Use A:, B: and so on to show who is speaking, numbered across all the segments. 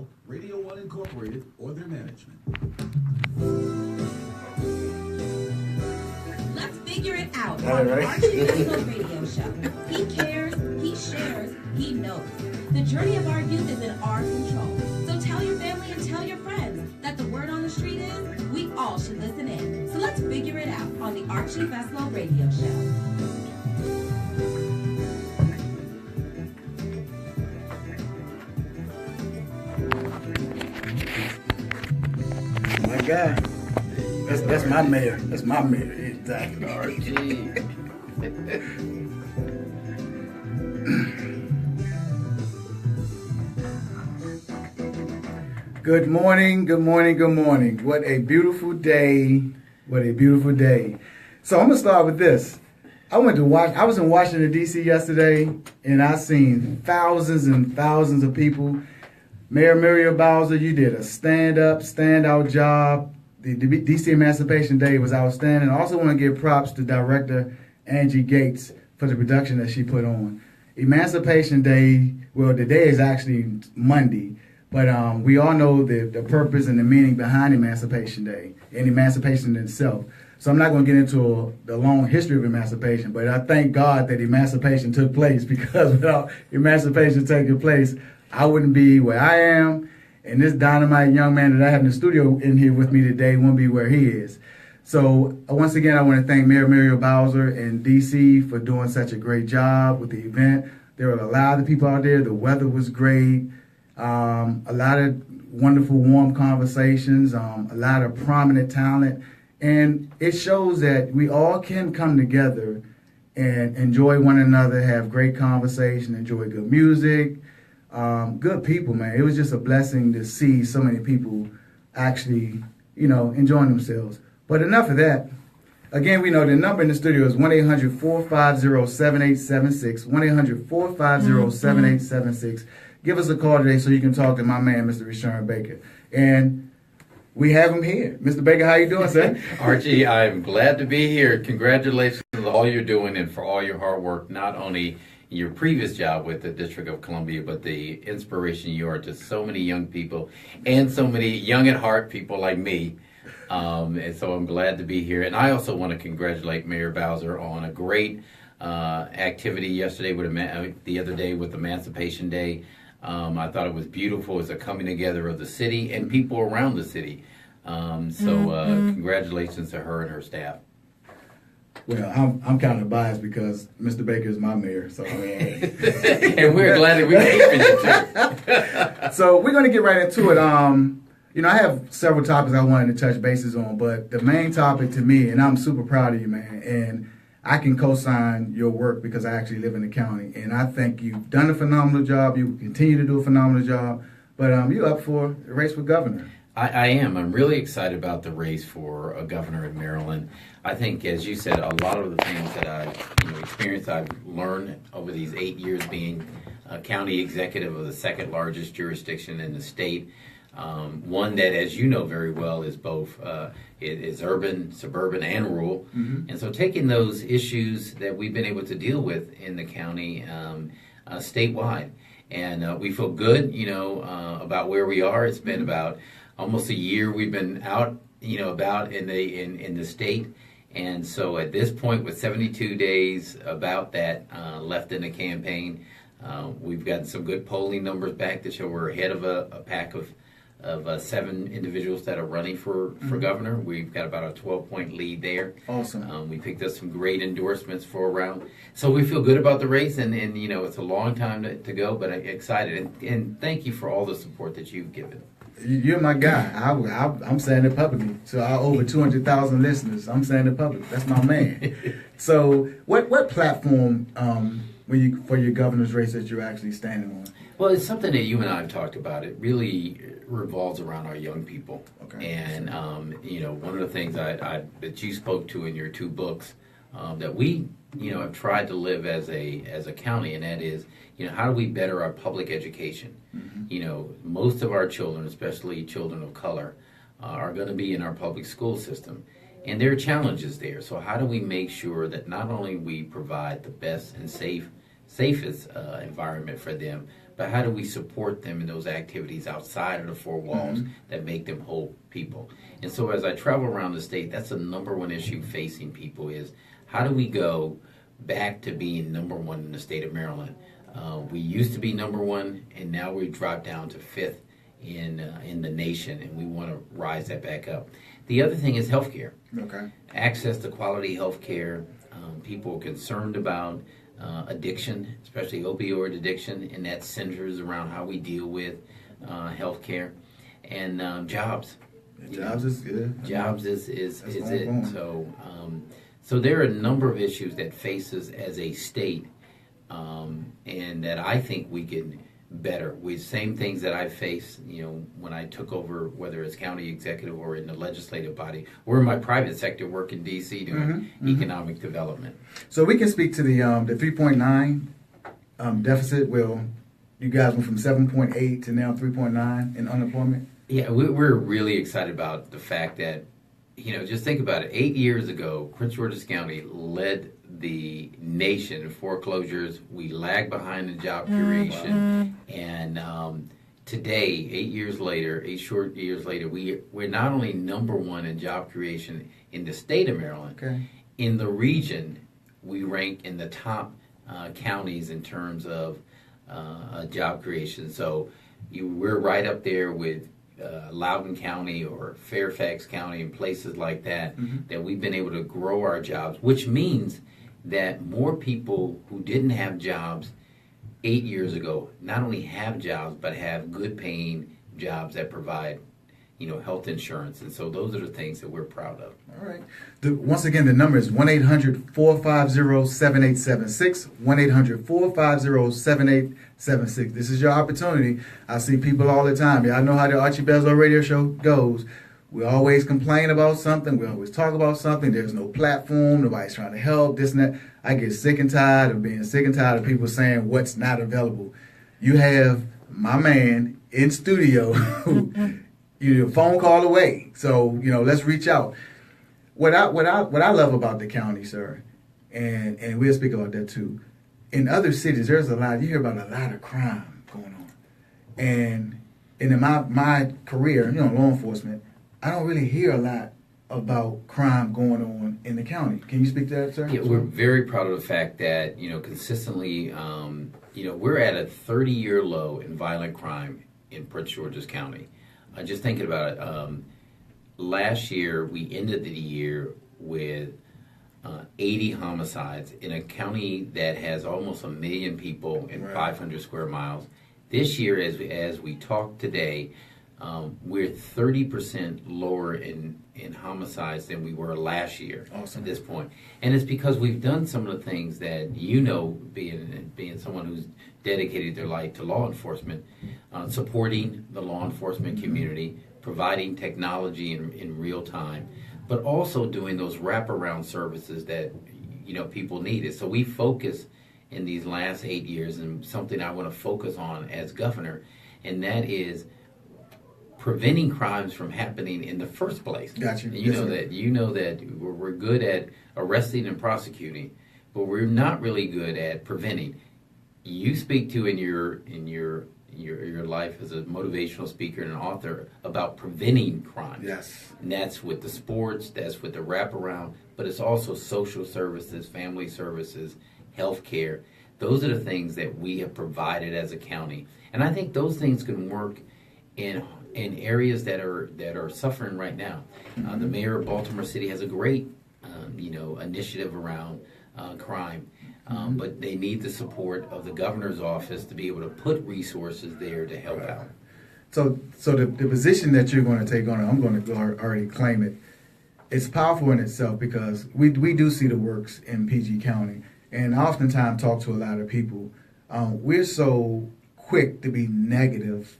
A: call Radio 1 Incorporated or their management.
B: Let's figure it out on the Archie Beslow radio show. He cares, he shares, he knows. The journey of our youth is in our control. So tell your family and tell your friends that the word on the street is we all should listen in. So let's figure it out on the Archie Beslow radio show.
C: My guy. That's my mayor. That's my mayor. Exactly.
D: Archie.
C: Good morning, good morning, good morning. What a beautiful day. What a beautiful day. So I'm gonna start with this. I was in Washington, D.C. yesterday, and I seen thousands and thousands of people. Mayor Muriel Bowser, you did a standout job. The D.C. Emancipation Day was outstanding. I also want to give props to Director Angie Gates for the production that she put on. Emancipation Day, well, the day is actually Monday, but we all know the purpose and the meaning behind Emancipation Day and emancipation itself. So I'm not going to get into the long history of emancipation, but I thank God that emancipation took place, because without emancipation taking place, I wouldn't be where I am. And this dynamite young man that I have in the studio in here with me today won't be where he is. So once again, I want to thank Mayor Muriel Bowser and DC for doing such a great job with the event. There were a lot of people out there. The weather was great. A lot of wonderful, warm conversations. A lot of prominent talent. And it shows that we all can come together and enjoy one another, have great conversation, enjoy good music. Good people, man. It was just a blessing to see so many people actually, enjoying themselves. But enough of that. Again, we know the number in the studio is 1-800-450-7876, 1-800-450-7876. Give us a call today so you can talk to my man, Mr. Rushern Baker. And we have him here. Mr. Baker, how you doing, sir?
D: Archie, I'm glad to be here. Congratulations on all you're doing and for all your hard work, not only your previous job with the District of Columbia, but the inspiration you are to so many young people and so many young at heart people like me. And so I'm glad to be here. And I also want to congratulate Mayor Bowser on a great activity yesterday the other day with Emancipation Day. I thought it was beautiful. It's a coming together of the city and people around the city. Congratulations to her and her staff.
C: Well, I'm kind of biased because Mr. Baker is my mayor, so
D: and we're glad that we keep it too.
C: So we're going to get right into it. I have several topics I wanted to touch bases on, but the main topic to me, and I'm super proud of you, man, and I can co-sign your work because I actually live in the county, and I think you've done a phenomenal job. You continue to do a phenomenal job, but you're up for a race for governor.
D: I am. I'm really excited about the race for a governor in Maryland. I think, as you said, a lot of the things that I've experienced, I've learned over these 8 years being a county executive of the second largest jurisdiction in the state. One that, as you know very well, is both is urban, suburban, and rural. Mm-hmm. And so taking those issues that we've been able to deal with in the county statewide. And we feel good, about where we are. It's been about almost a year we've been out, about in the state. And so at this point, with 72 days about that left in the campaign, we've gotten some good polling numbers back that show we're ahead of a pack of 7 individuals that are running for governor. We've got about a 12-point lead there.
C: Awesome.
D: We picked up some great endorsements for a round. So we feel good about the race, and it's a long time to go, but I'm excited. And thank you for all the support that you've given.
C: You're my guy. I'm saying it publicly. So our over 200,000 listeners, I'm saying it publicly. That's my man. So what platform for your governor's race that you're actually standing on?
D: Well, it's something that you and I have talked about. It really revolves around our young people.
C: Okay.
D: And, one of the things that you spoke to in your 2 books that we, have tried to live as a county, and that is, how do we better our public education? Mm-hmm. Most of our children, especially children of color, are going to be in our public school system. And there are challenges there. So how do we make sure that not only we provide the best and safest environment for them, but how do we support them in those activities outside of the four walls that make them whole people? And so as I travel around the state, that's the number one issue facing people is how do we go back to being number one in the state of Maryland? We used to be number one, and now we've dropped down to fifth in the nation, and we want to rise that back up. The other thing is healthcare.
C: Okay.
D: Access to quality healthcare. People are concerned about addiction, especially opioid addiction, and that centers around how we deal with healthcare and jobs.
C: Jobs is good.
D: Jobs is it.
C: Going.
D: So there are a number of issues that face us as a state, and that I think we can better. With same things that I faced, when I took over, whether it's county executive or in the legislative body, or in my private sector, work in D.C. doing economic development.
C: So we can speak to the 3.9 deficit. Well, you guys went from 7.8 to now 3.9 in unemployment.
D: Yeah, we're really excited about the fact that, just think about it. 8 years ago, Prince George's County led the nation in foreclosures. We lagged behind in job creation. And today, 8 short years later, we're not only number one in job creation in the state of Maryland, in the region, we rank in the top counties in terms of job creation. So we're right up there with Loudoun County or Fairfax County and places like that, that we've been able to grow our jobs, which means that more people who didn't have jobs 8 years ago not only have jobs, but have good paying jobs that provide, health insurance. And so those are the things that we're proud of.
C: All right. Once again, the number is 1-800-450-7876, 1-800-450-7876. This is your opportunity. I see people all the time. Y'all know how the Archie Beslow radio show goes. We always complain about something. We always talk about something. There's no platform. Nobody's trying to help, this and that. I get sick and tired of being sick and tired of people saying what's not available. You have my man in studio who you're a phone call away. So, let's reach out. What I love about the county, sir, and we'll speak about that too. In other cities, you hear about a lot of crime going on. And in my career, law enforcement, I don't really hear a lot about crime going on in the county. Can you speak to that, sir?
D: Yeah, we're very proud of the fact that, consistently, we're at a 30-year low in violent crime in Prince George's County. Just thinking about it, last year we ended the year with 80 homicides in a county that has almost 1 million people and 500 square miles. This year, as we talk today, we're 30% lower in homicides than we were last year at this point. And it's because we've done some of the things that being someone who's dedicated their life to law enforcement, supporting the law enforcement community, providing technology in real time, but also doing those wraparound services that people needed. So we focus in these last 8 years, and something I want to focus on as governor, and that is preventing crimes from happening in the first place.
C: Gotcha.
D: You know that we're good at arresting and prosecuting, but we're not really good at preventing. You speak to in your life as a motivational speaker and an author about preventing crime.
C: Yes.
D: And that's with the sports, that's with the wraparound, but it's also social services, family services, health care. Those are the things that we have provided as a county. And I think those things can work in areas that are suffering right now. The mayor of Baltimore City has a great initiative around crime, but they need the support of the governor's office to be able to put resources there to help out.
C: So the position that you're going to take on it, I'm going to already claim it. It's powerful in itself because we do see the works in PG County, and I oftentimes talk to a lot of people. We're so quick to be negative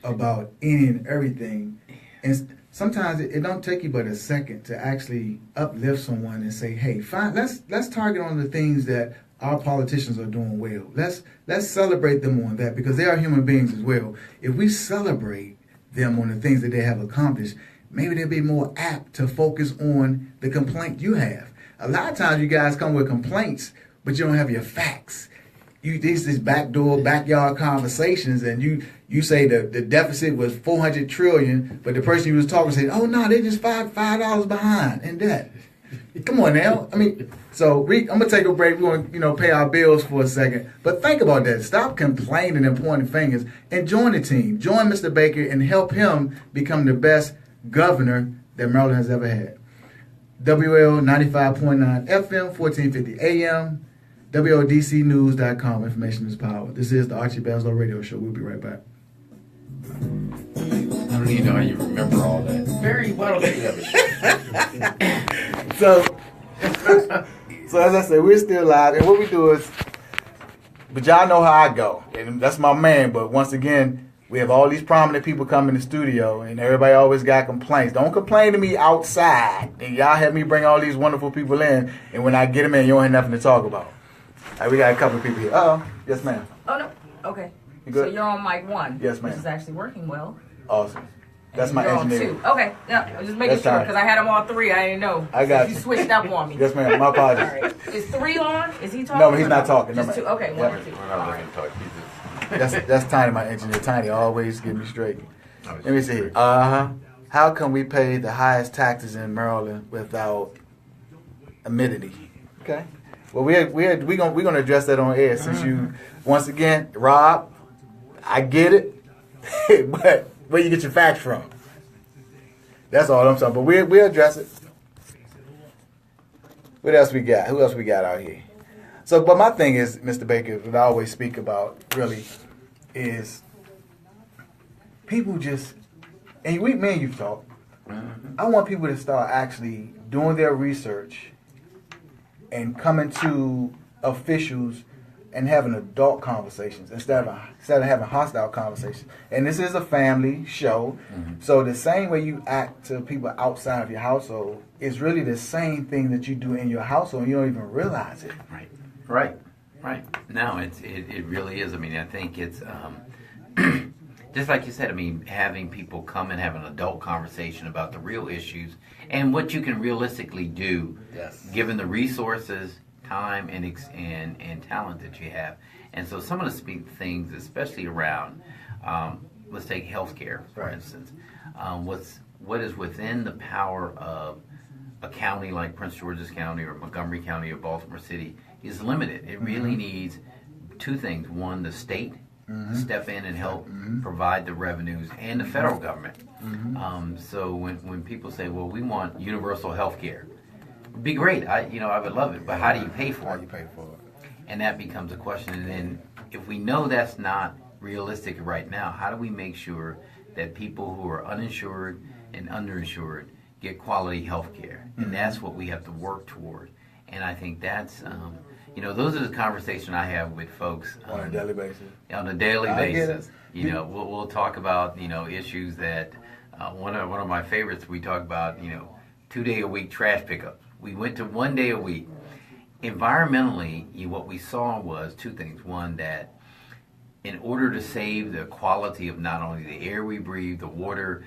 C: about any and everything, and sometimes it don't take you but a second to actually uplift someone and say, "Hey, fine, let's target on the things that our politicians are doing well. Let's celebrate them on that because they are human beings as well. If we celebrate them on the things that they have accomplished, maybe they'll be more apt to focus on the complaint you have. A lot of times you guys come with complaints, but you don't have your facts. these backdoor, backyard conversations, and you say the deficit was 400 trillion, but the person you was talking said, "Oh no, they just $5 behind in debt." Come on now. I mean, so I'm gonna take a break. We're gonna pay our bills for a second, but think about that. Stop complaining and pointing fingers, and join the team. Join Mr. Baker and help him become the best governor that Maryland has ever had. WL 95.9 FM, 1450 AM. WODCnews.com. Information is power. This is the Archie Beslow Radio Show. We'll be right back.
D: I don't even know how you remember all that. Very well.
C: So as I said, we're still live, and what we do is, but y'all know how I go, and that's my man. But once again, we have all these prominent people come in the studio, and everybody always got complaints. Don't complain to me outside, and y'all have me bring all these wonderful people in, and when I get them in, you don't have nothing to talk about. All right, we got a couple of people here. Yes, ma'am.
E: Oh, no. Okay.
C: You good?
E: So you're on mic 1.
C: Yes, ma'am.
E: This is actually working well.
C: Awesome. That's
E: And
C: my
E: you're
C: engineer.
E: on 2. Okay. Yeah, I was just making
C: That's
E: sure
C: fine.
E: because I had them all 3. I didn't know.
C: I got
E: You
C: you.
E: switched up on me.
C: Yes, ma'am. My apologies.
E: All right. Is 3 on? Is he talking?
C: No, but he's
E: or
C: not talking. No,
E: Just
C: ma'am.
E: 2. Okay, 1
C: Yeah.
E: or 2.
D: We're not looking to talk. Jesus.
C: That's Tiny, my engineer. Tiny always get me straight. Let me see. How can we pay the highest taxes in Maryland without amity? Okay. Well, we're gonna address that on air since you once again, Rob. I get it, but where you get your facts from? That's all I'm saying. But we'll address it. What else we got? Who else we got out here? So, but my thing is, Mr. Baker, what I always speak about really is people just, and me and you've talked. I want people to start actually doing their research and coming to officials and having adult conversations instead of having hostile conversations. And this is a family show, so the same way you act to people outside of your household is really the same thing that you do in your household, and you don't even realize it.
D: Right. No, it really is. I mean, I think it's just like you said. I mean, having people come and have an adult conversation about the real issues and what you can realistically do, given the resources, time, and talent that you have. And so some of the things, especially around, let's take healthcare, for instance. What is within the power of a county like Prince George's County or Montgomery County or Baltimore City is limited. It really needs 2 things. One, the state to step in and help provide the revenues, and the federal government. So when people say, well, we want universal health care, it'd be great. I would love it, but how do you pay for it?
C: How do you pay for it?
D: And that becomes a question. And then if we know that's not realistic right now, how do we make sure that people who are uninsured and underinsured get quality health care? And that's what we have to work toward. And I think that's, those are the conversations I have with folks
C: On a daily basis.
D: On a daily
C: I get
D: basis.
C: it.
D: We'll talk about, issues that, one of my favorites, we talk about, 2-day-a-week trash pickups. We went to 1 day a week. Environmentally, what we saw was 2 things. One, that in order to save the quality of not only the air we breathe, the water,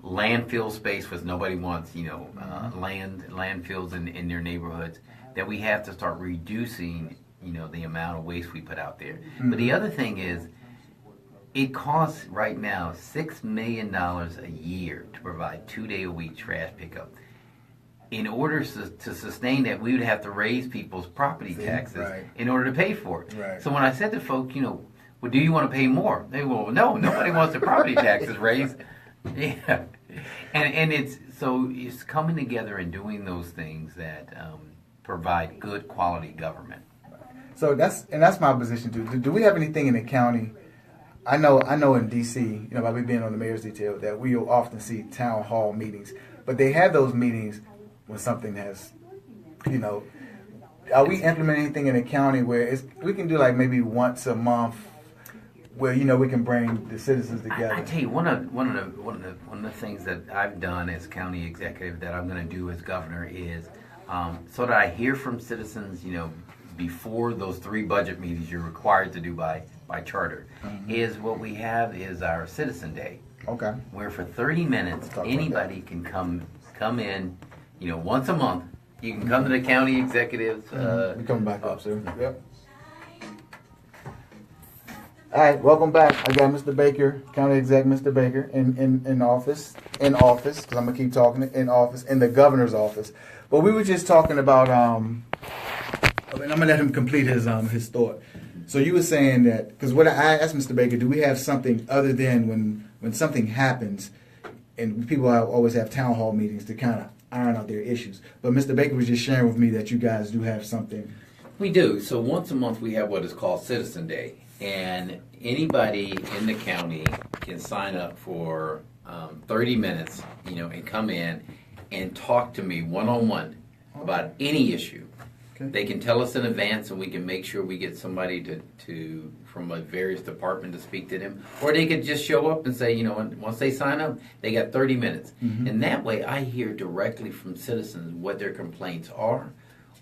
D: landfill space, because nobody wants, landfills in their neighborhoods, that we have to start reducing, the amount of waste we put out there. But the other thing is, it costs right now $6 million a year to provide 2-day-a-week trash pickup. In order to sustain that, we would have to raise people's property taxes in order to pay for it.
C: Right.
D: So when I said to folks, well, do you want to pay more? They go, well, no, nobody wants their property taxes raised. Yeah, and it's coming together and doing those things that provide good quality government.
C: So that's my position too. Do we have anything in the county? I know in DC, by me being on the mayor's detail, that we will often see town hall meetings, but they have those meetings when something has, are we implementing anything in the county where we can do like maybe once a month, where we can bring the citizens together?
D: I tell you, one of the things that I've done as county executive that I'm going to do as governor is so that I hear from citizens, before those 3 budget meetings you're required to do by charter, is what we have is our Citizen Day.
C: Okay.
D: Where for 30 minutes anybody can come in, once a month. You can come to the county executives.
C: We're coming back up soon. Yep. All right, welcome back. I got Mr. Baker, County Exec Mr. Baker, in office, because I'm gonna keep talking in office, in the governor's office. But we were just talking about, and I'm gonna let him complete his thought. So you were saying that, because what I asked Mr. Baker, do we have something other than when something happens, and people always have town hall meetings to kind of iron out their issues. But Mr. Baker was just sharing with me that you guys do have something.
D: We do. So once a month we have what is called Citizen Day. And anybody in the county can sign up for 30 minutes, and come in and talk to me one-on-one about any issue.
C: Okay.
D: They can tell us in advance, and we can make sure we get somebody to from a various department to speak to them. Or they could just show up and say, once they sign up, they got 30 minutes.
C: Mm-hmm.
D: And that way I hear directly from citizens what their complaints are,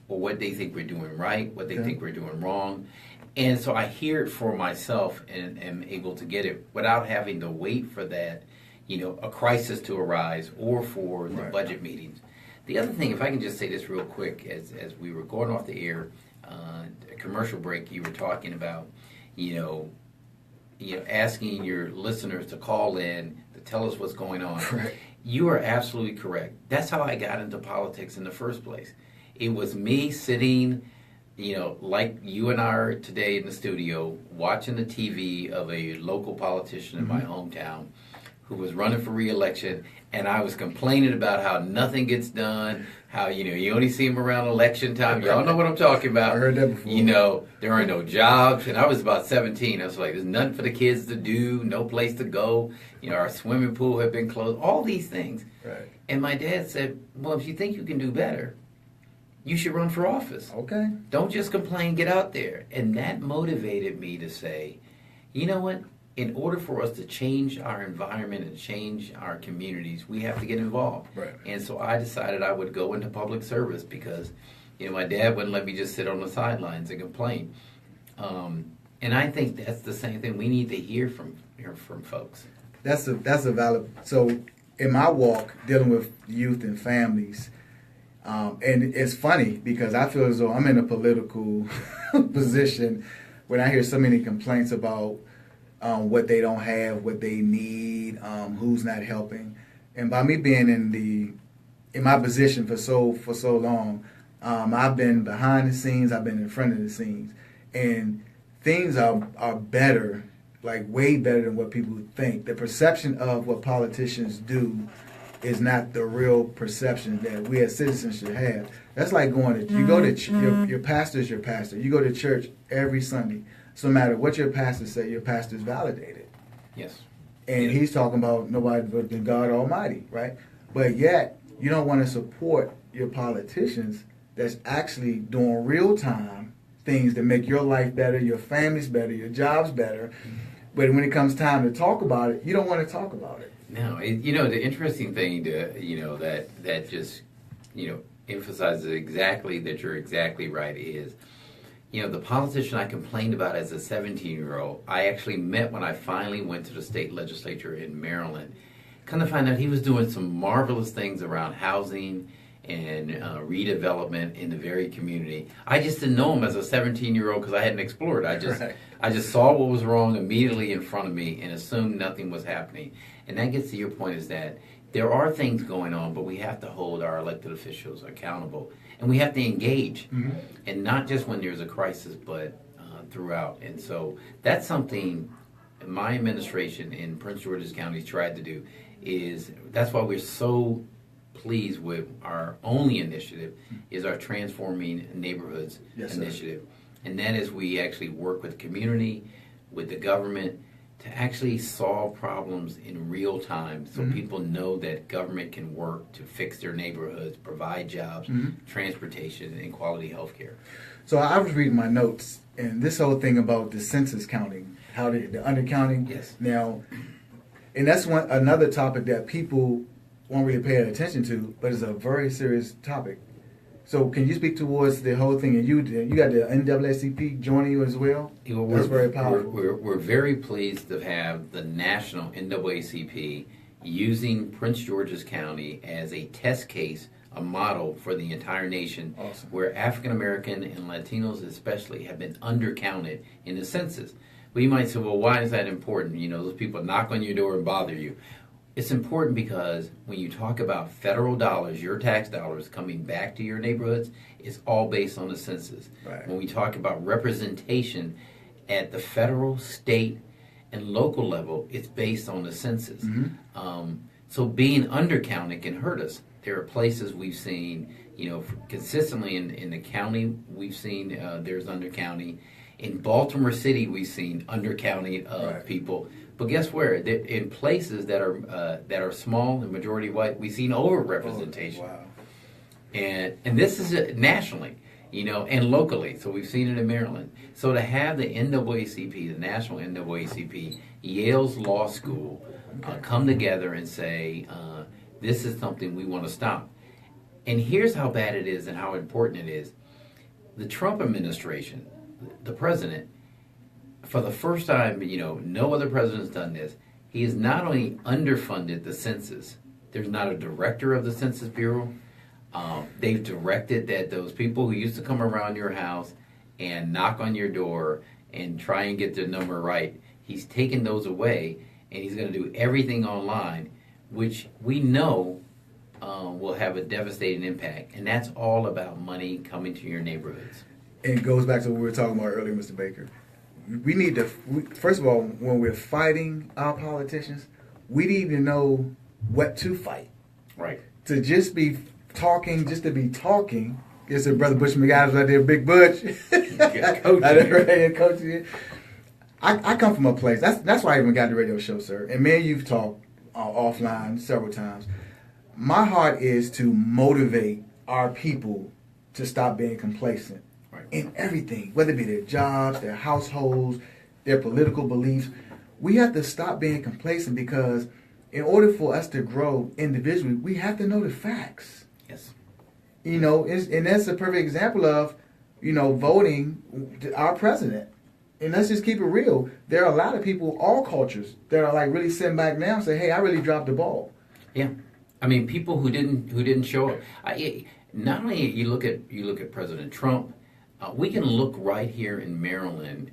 D: or what they think we're doing right, what they think we're doing wrong. And so I hear it for myself and am able to get it without having to wait for that, a crisis to arise or for the budget meetings. The other thing, if I can just say this real quick, as we were going off the air, a commercial break, you were talking about, asking your listeners to call in to tell us what's going on.
C: Right.
D: You are absolutely correct. That's how I got into politics in the first place. It was me sitting, like you and I are today in the studio, watching the TV of a local politician in my hometown who was running for re-election, and I was complaining about how nothing gets done, how, you only see him around election time. Y'all know what I'm talking about.
C: I heard that before.
D: There are no jobs, and I was about 17. I was like, there's nothing for the kids to do, no place to go. Our swimming pool had been closed, all these things.
C: Right.
D: And my dad said, well, if you think you can do better, you should run for office.
C: Okay.
D: Don't just complain, get out there. And that motivated me to say, you know what? In order for us to change our environment and change our communities, we have to get involved.
C: Right.
D: And so I decided I would go into public service because, my dad wouldn't let me just sit on the sidelines and complain. And I think that's the same thing we need to hear from folks.
C: That's a valid. So in my walk, dealing with youth and families, and it's funny because I feel as though I'm in a political position when I hear so many complaints about what they don't have, what they need, who's not helping. And by me being in my position for so long, I've been behind the scenes, I've been in front of the scenes, and things are better, like way better than what people think. The perception of what politicians do is not the real perception that we as citizens should have. That's like going to, you go to, your pastor's your pastor. You go to church every Sunday. So no matter what your pastor say, your pastor's validated.
D: Yes.
C: And he's talking about nobody but God Almighty, right? But yet, you don't want to support your politicians that's actually doing real time things that make your life better, your family's better, your job's better. But when it comes time to talk about it, you don't want to talk about it.
D: No, the interesting thing that just, emphasizes exactly that you're exactly right is, the politician I complained about as a 17-year-old, I actually met when I finally went to the state legislature in Maryland. Kind of find out he was doing some marvelous things around housing and redevelopment in the very community. I just didn't know him as a 17-year-old because I hadn't explored. I just saw what was wrong immediately in front of me and assumed nothing was happening. And that gets to your point is that there are things going on, but we have to hold our elected officials accountable. And we have to engage, and not just when there's a crisis, but throughout. And so that's something my administration in Prince George's County tried to do. That's why we're so pleased with our only initiative is our Transforming Neighborhoods initiative. And that is we actually work with the community, with the government, to actually solve problems in real time so people know that government can work to fix their neighborhoods, provide jobs, transportation, and quality health care.
C: So I was reading my notes, and this whole thing about the census counting, how the undercounting.
D: Yes.
C: Now, and that's another topic that people won't really pay attention to, but it's a very serious topic. So can you speak towards the whole thing? And you got the NAACP joining you as well? That's very powerful.
D: We're very pleased to have the national NAACP using Prince George's County as a test case, a model for the entire nation, where African American and Latinos especially have been undercounted in the census. Well, you might say, well, why is that important? You know, those people knock on your door and bother you. It's important because when you talk about federal dollars, your tax dollars coming back to your neighborhoods, it's all based on the census.
C: Right.
D: When we talk about representation at the federal, state, and local level, it's based on the census. So being undercounted can hurt us. There are places we've seen, you know, consistently in the county, we've seen there's undercounting. In Baltimore City, we've seen undercounting of
C: Right.
D: people. But guess where? In places that are small and majority white, we've seen overrepresentation.
C: Oh, wow.
D: And this is nationally, you know, and locally. So we've seen it in Maryland. So to have the NAACP, the National NAACP, Yale's law school, come together and say, this is something we want to stop. And here's how bad it is and how important it is. The Trump administration, the president, for the first time, you know, no other president's done this. He has not only underfunded the census, there's not a director of the Census Bureau. They've directed that those people who used to come around your house and knock on your door and try and get the number right, he's taken those away, and he's going to do everything online, which we know will have a devastating impact. And that's all about money coming to your neighborhoods.
C: And it goes back to what we were talking about earlier, Mr. Baker. We need to, first of all, when we're fighting our politicians, we need to know what to fight.
D: Right.
C: To just be talking, just to be talking. There's a brother Butch McAdams right there, Big Butch. Coaching. I come from a place. That's why I even got the radio show, sir. And me and you've talked offline several times. My heart is to motivate our people to stop being complacent in everything, whether it be their jobs, their households, their political beliefs. We have to stop being complacent because in order for us to grow individually, we have to know the facts.
D: Yes.
C: You know, and that's a perfect example of, you know, voting our president. And let's just keep it real. There are a lot of people, all cultures, that are like really sitting back now and say, "Hey, I really dropped the ball."
D: Yeah, I mean, people who didn't show up. Not only you look at President Trump, we can look right here in Maryland.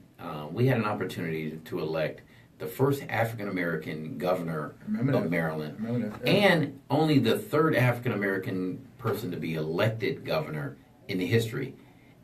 D: We had an opportunity to elect the first African American governor of Maryland, and only the third African American person to be elected governor in the history.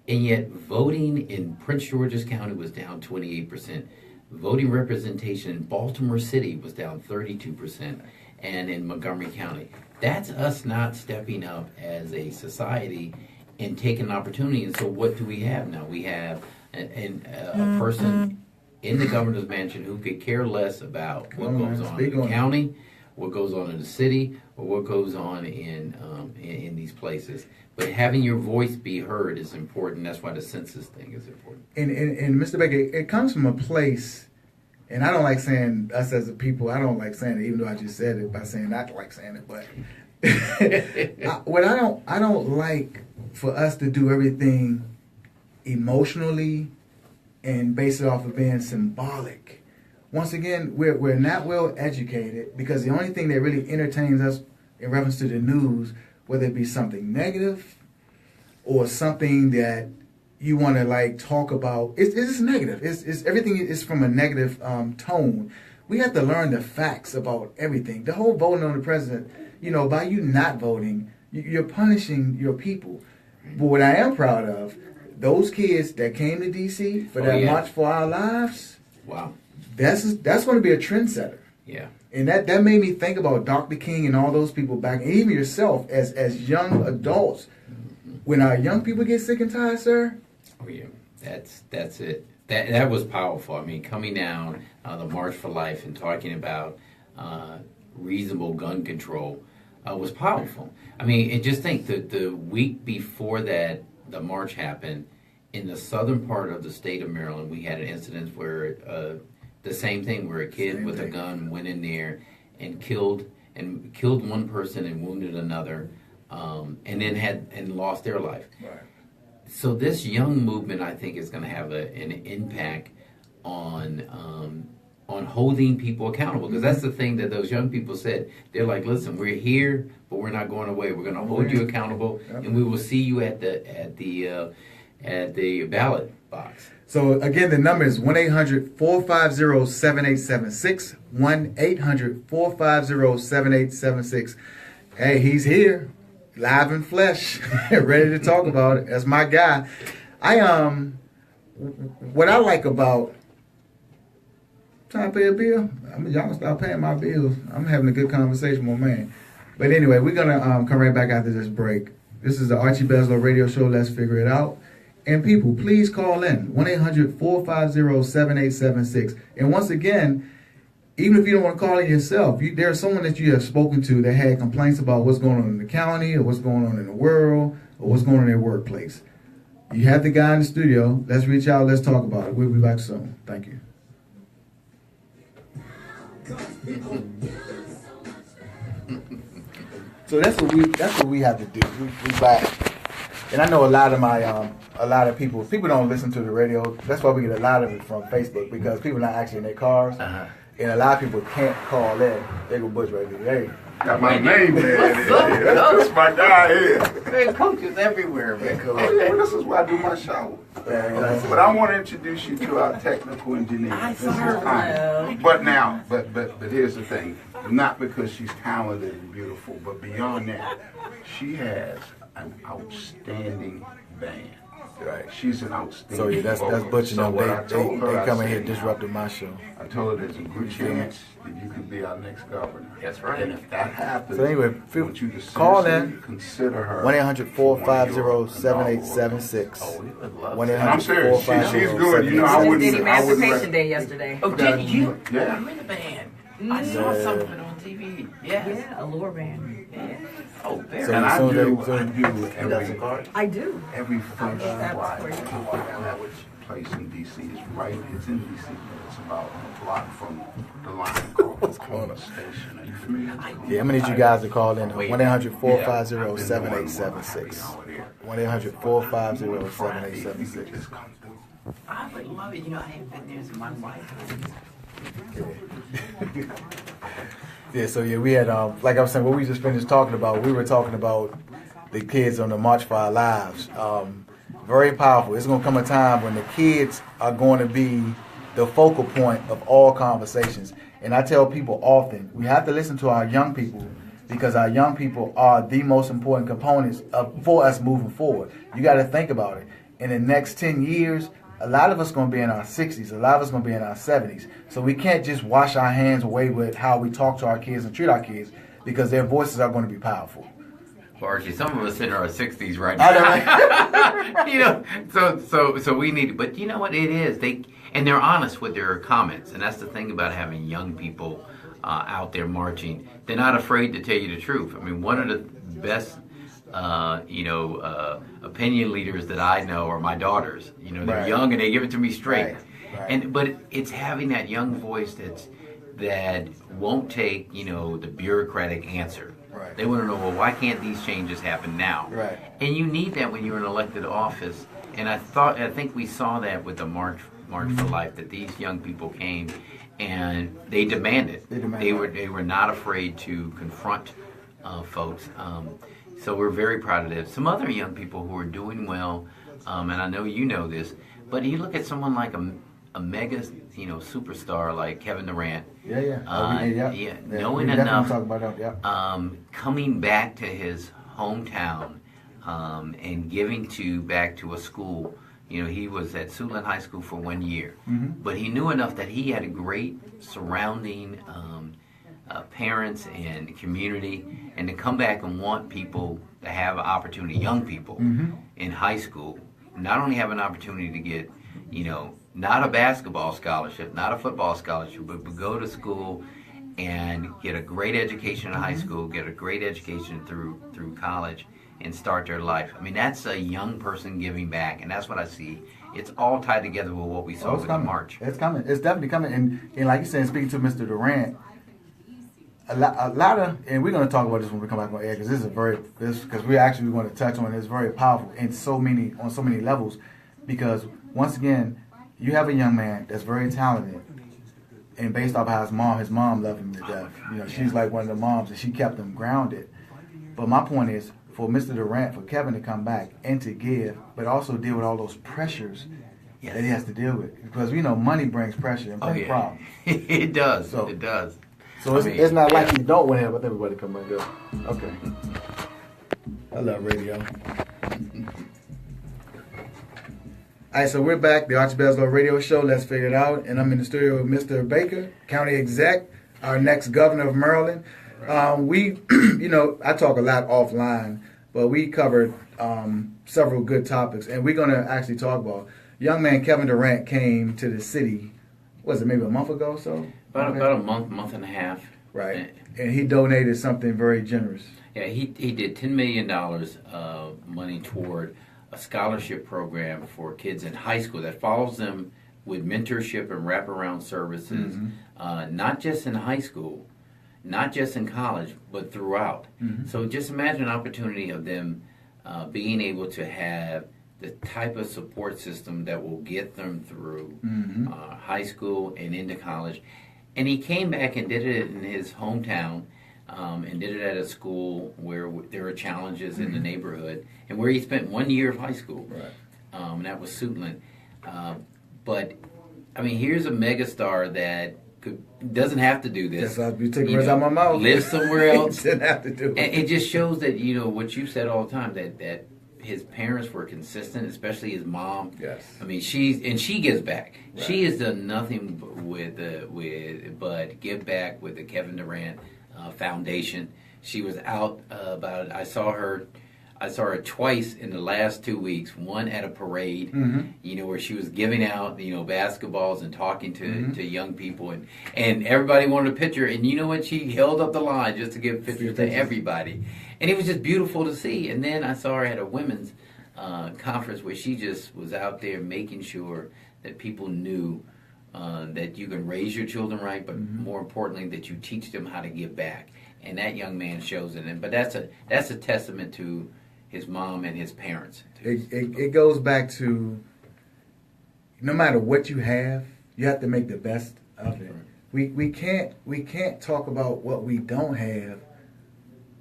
D: And yet, voting in Prince George's County was down 28%. Voting representation in Baltimore City was down 32%, and in Montgomery County. That's us not stepping up as a society and taking an opportunity. And so what do we have now? We have a person in the governor's mansion who could care less about what goes on in the county, what goes on in the city, or what goes on in these places. But having your voice be heard is important. That's why the census thing is important.
C: And Mr. Baker, it comes from a place, and I don't like saying us as a people, I don't like saying it, even though I just said it by saying I like saying it, but I don't like for us to do everything emotionally and base it off of being symbolic. Once again, we're not well educated because the only thing that really entertains us in reference to the news, whether it be something negative or something that you want to like talk about, it's just negative. It's everything is from a negative tone. We have to learn the facts about everything. The whole voting on the president, you know, by you not voting, you're punishing your people. But what I am proud of, those kids that came to D.C. for that March for Our Lives.
D: Wow.
C: That's going to be a trendsetter.
D: Yeah.
C: And that made me think about Dr. King and all those people back, and even yourself as young adults. When our young people get sick and tired, sir.
D: Oh yeah, that's it. That was powerful. I mean, coming down the March for Life and talking about reasonable gun control was powerful. I mean, and just think that the week before that the march happened in the southern part of the state of Maryland, we had an incident where the same thing, where a kid with a gun went in there and killed one person and wounded another, and then lost their life.
C: Right.
D: So this young movement, I think, is going to have an impact on holding people accountable, because that's the thing that those young people said. They're like, "Listen, we're here, but we're not going away. We're going to hold you accountable, and we will see you at the at the ballot box.
C: So again, the number is 1-800-450-7876. 1-800-450-7876. Hey, he's here, live in flesh, ready to talk about it. That's my guy. What I like about trying to pay a bill. I mean, y'all gonna stop paying my bills. I'm having a good conversation with my man. But anyway, we're gonna come right back after this break. This is the Archie Beslow radio show. Let's figure it out. And people, please call in 1-800-450-7876. And once again, even if you don't want to call in yourself, there's someone that you have spoken to that had complaints about what's going on in the county or what's going on in the world or what's going on in their workplace. You have the guy in the studio. Let's reach out. Let's talk about it. We'll be back soon. Thank you. So that's what we have to do. We back. And I know a lot of people don't listen to the radio. That's why we get a lot of it from Facebook, because people are not actually in their cars.
D: Uh-huh.
C: And a lot of people can't call in. They go Butch right there. Hey,
F: got my name there. That's my guy here.
D: Man, coaches everywhere, man.
F: Well, this is where I do my show. But I want to introduce you to our technical engineer. This is Connie. But here's the thing. Not because she's talented and beautiful, but beyond that, she has an outstanding band. Right. She's an outstanding.
C: So yeah, that's Butch and them. They come in here
F: now,
C: disrupting my show.
F: I told her there's a good chance that you could be our next governor.
D: That's right.
F: And if that happens,
C: So anyway,
F: I want you to
C: call
F: seriously
C: in.
F: consider her
C: 1-800-450-7876.
D: Oh, we would love
C: 1-800-450-7876.
F: I'm serious. She's good. You know, I
E: Just
F: wouldn't.
E: did
F: I
E: Emancipation
F: wouldn't.
E: Day yesterday.
D: Oh, did you?
F: Yeah.
D: I'm in the band. I saw something on TV. Yes.
E: Yeah, Allure Band.
D: Yeah. Oh, there.
C: So
F: And I
C: so
F: do
C: they-
E: I do.
F: every function
E: That's
F: wise
E: where you
F: that place in DC is right. It's in DC, but it's about a block from the line called Corner Station. Are you familiar?
C: Yeah, I'm gonna need you guys to call in. 1-800-450-7876. 1-800-450-7876.
D: I would love it. You know, I haven't been there since my wife.
C: Yeah, so yeah, we had like I was saying, what we just finished talking about. We were talking about the kids on the March for Our Lives. Very powerful. It's gonna come a time when the kids are going to be the focal point of all conversations. And I tell people often, we have to listen to our young people, because our young people are the most important components for us moving forward. You got to think about it. In the next 10 years, a lot of us going to be in our 60s. A lot of us going to be in our 70s. So we can't just wash our hands away with how we talk to our kids and treat our kids, because their voices are going to be powerful.
D: Well, Archie, some of us in our 60s right now. You know, so we need, but you know what it is? They're honest with their comments, and that's the thing about having young people out there marching. They're not afraid to tell you the truth. I mean, one of the best, opinion leaders that I know are my daughters. You know, they're young and they give it to me straight. Right. But it's having that young voice that won't take, the bureaucratic answer.
C: Right.
D: They want to know, well, why can't these changes happen now?
C: Right.
D: And you need that when you're in elected office. And I think we saw that with the March for Life, that these young people came and they demanded. They were not afraid to confront folks. So we're very proud of this. Some other young people who are doing well, and I know you know this, but you look at someone like a mega, superstar like Kevin Durant. Knowing enough,
C: talk about that,
D: coming back to his hometown, and giving back to a school. He was at Suitland High School for 1 year, but he knew enough that he had a great surrounding parents and community, and to come back and want people to have an opportunity, young people in high school, not only have an opportunity to get, not a basketball scholarship, not a football scholarship, but go to school and get a great education in high school, get a great education through college, and start their life. I mean, that's a young person giving back, and that's what I see. It's all tied together with what we saw with the march.
C: It's coming. It's definitely coming. And like you said, speaking to Mr. Durant, a lot of, and we're going to talk about this when we come back on air, because because we're actually going to touch on it. It's very powerful on so many levels, because once again, you have a young man that's very talented, and based off how his mom loved him to death. She's like one of the moms, and she kept him grounded. But my point is, for Mr. Durant, for Kevin to come back and to give, but also deal with all those pressures that he has to deal with. Because we know money brings pressure and brings problems.
D: It does.
C: So-
D: It does.
C: So it's not like you don't want to have everybody come and go. Okay. I love radio. All right, so we're back, the Archie Beslow Radio Show. Let's figure it out. And I'm in the studio with Mr. Baker, County Exec, our next governor of Maryland. We, I talk a lot offline, but we covered several good topics. And we're going to actually talk about young man Kevin Durant came to the city, was it maybe a month ago or so?
D: About a month and a half.
C: Right. And he donated something very generous.
D: Yeah, he did $10 million money toward a scholarship program for kids in high school that follows them with mentorship and wraparound services, not just in high school, not just in college, but throughout. So just imagine an opportunity of them being able to have the type of support system that will get them through high school and into college. And he came back and did it in his hometown, and did it at a school where there were challenges in the neighborhood, and where he spent 1 year of high school.
C: Right.
D: And that was Suitland. But, I mean, here's a megastar that doesn't have to do this.
C: Yes, you take words out of my mouth.
D: Live somewhere else.
C: Didn't have to do it.
D: And it just shows that, what you said all the time, that his parents were consistent, especially his mom.
C: Yes.
D: I mean, she gives back.
C: Right.
D: She has done nothing but give back with the Kevin Durant Foundation. She was out about it. I saw her twice in the last 2 weeks. One at a parade, where she was giving out, basketballs and talking to young people, and everybody wanted a picture. And you know what? She held up the line just to give pictures to everybody, and it was just beautiful to see. And then I saw her at a women's conference where she just was out there making sure that people knew that you can raise your children right, but more importantly, that you teach them how to give back. And that young man shows it. But that's a testament to his mom and his parents.
C: It goes back to no matter what you have to make the best of it. We can't talk about what we don't have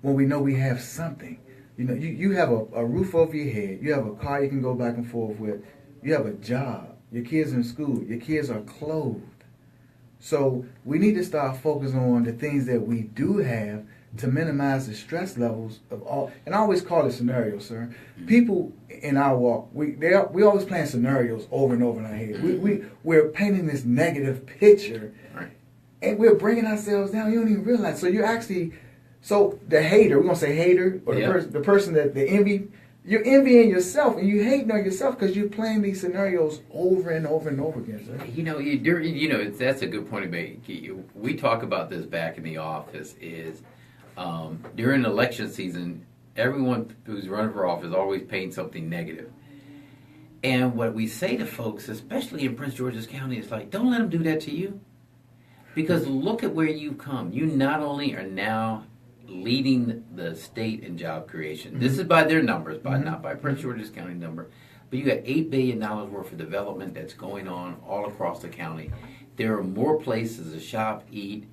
C: when we know we have something. You have a roof over your head. You have a car you can go back and forth with. You have a job. Your kids in school. Your kids are clothed. So we need to start focusing on the things that we do have to minimize the stress levels of all. And I always call it scenarios, sir. People in our walk, we always plan scenarios over and over in our head. We're painting this negative picture, and we're bringing ourselves down. You don't even realize. So you're actually, the hater, we're gonna say hater, or the person that the envy. You're envying yourself, and you hating on yourself because you're playing these scenarios over and over and over again, sir.
D: That's a good point to make. We talk about this back in the office. Is during election season, everyone who's running for office always paints something negative. And what we say to folks, especially in Prince George's County, is like, don't let them do that to you, because look at where you've come. You not only are now leading the state in job creation. This is by their numbers, not by Prince George's County number. But you got $8 billion worth of development that's going on all across the county. There are more places to shop, eat,